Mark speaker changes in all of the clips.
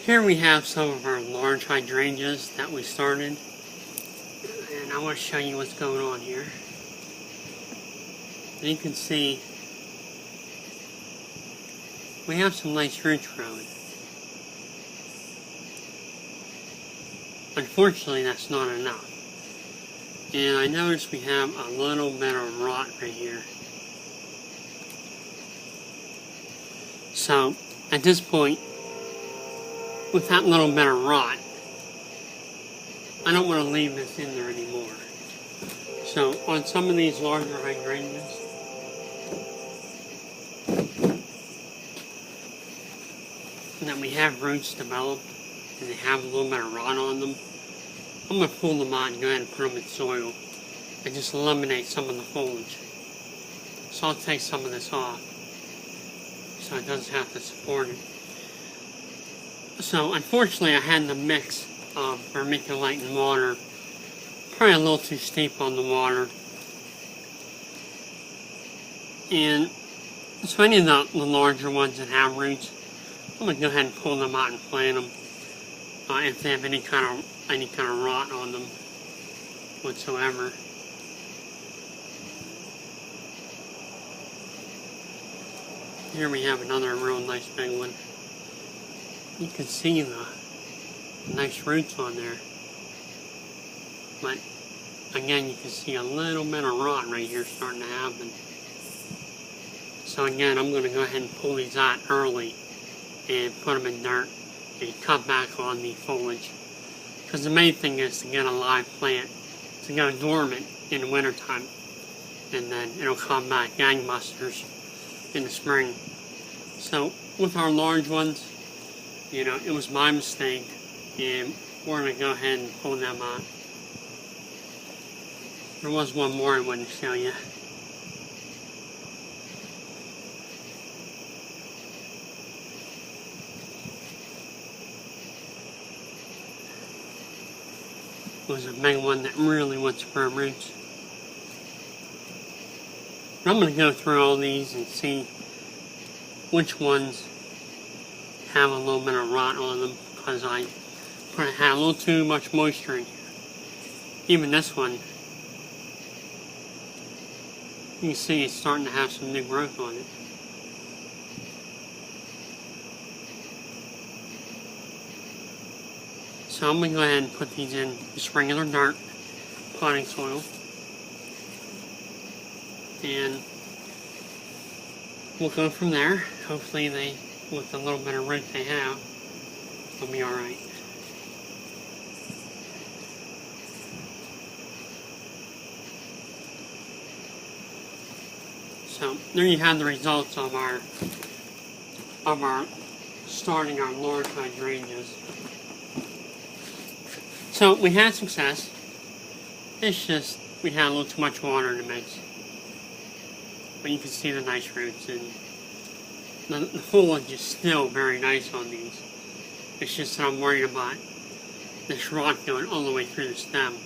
Speaker 1: Here we have some of our large hydrangeas that we started, and I want to show you what's going on here. And you can see we have some nice roots growing. Unfortunately, that's not enough. And I noticed we have a little bit of rot right here. So, at this point, with that little bit of rot, I don't want to leave this in there anymore. So, on some of these larger hydrangeas, that we have roots developed and they have a little bit of rot on them, I'm going to pull them out and go ahead and put them in soil and just eliminate some of the foliage. So I'll take some of this off so it doesn't have to support it. So unfortunately I had to mix vermiculite and water, probably a little too steep on the water. And so any of the larger ones that have roots, I'm going to go ahead and pull them out and plant them if they have any kind of rot on them whatsoever. Here we have another real nice big one. You can see the nice roots on there. But again, you can see a little bit of rot right here starting to happen. So again, I'm going to go ahead and pull these out early and put them in dirt and cut back on the foliage. Because the main thing is to get a live plant to go dormant in the wintertime, and then it'll come back gangbusters in the spring. So with our large ones, you know, it was my mistake, and we're going to go ahead and pull them out. There was one more I wanted to show you. It was a big one that really wants firm roots. But I'm going to go through all these and see which ones have a little bit of rot on them, because I had a little too much moisture in here. Even this one, you can see it's starting to have some new growth on it. So I'm going to go ahead and put these in just regular dirt, potting soil. And we'll go from there. Hopefully they, with the little bit of root they have, they'll be alright. So there you have the results of our starting our large hydrangeas. So we had success. It's just we had a little too much water in the mix. But you can see the nice roots, and the foliage is still very nice on these. It's just that I'm worried about this rot going all the way through the stem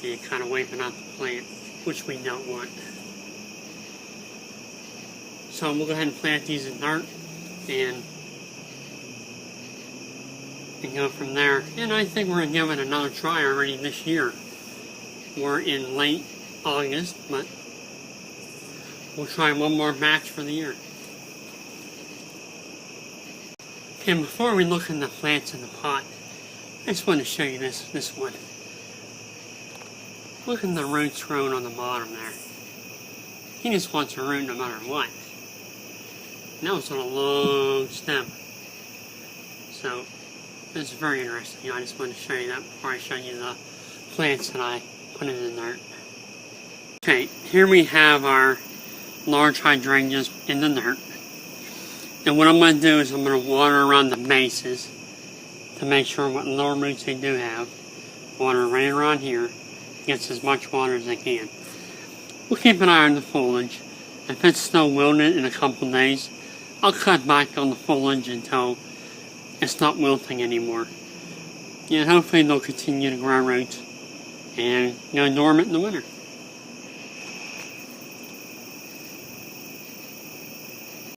Speaker 1: and kind of wiping out the plant, which we don't want. So we'll go ahead and plant these in dirt and go from there. And I think we're going to give it another try already this year. We're in late August, but we'll try one more batch for the year. Okay, before we look at the plants in the pot, I just want to show you this one. Look at the roots growing on the bottom there. He just wants a root no matter what. And that was on a long stem. So it's very interesting. I just wanted to show you that before I show you the plants that I put in the dirt. Okay, here we have our large hydrangeas in the dirt. And what I'm going to do is I'm going to water around the bases to make sure what little roots they do have. Water right around here. Gets as much water as I can. We'll keep an eye on the foliage. If it's still wilted in a couple days, I'll cut back on the foliage until it's not wilting anymore. And hopefully they'll continue to grow roots and go dormant in the winter.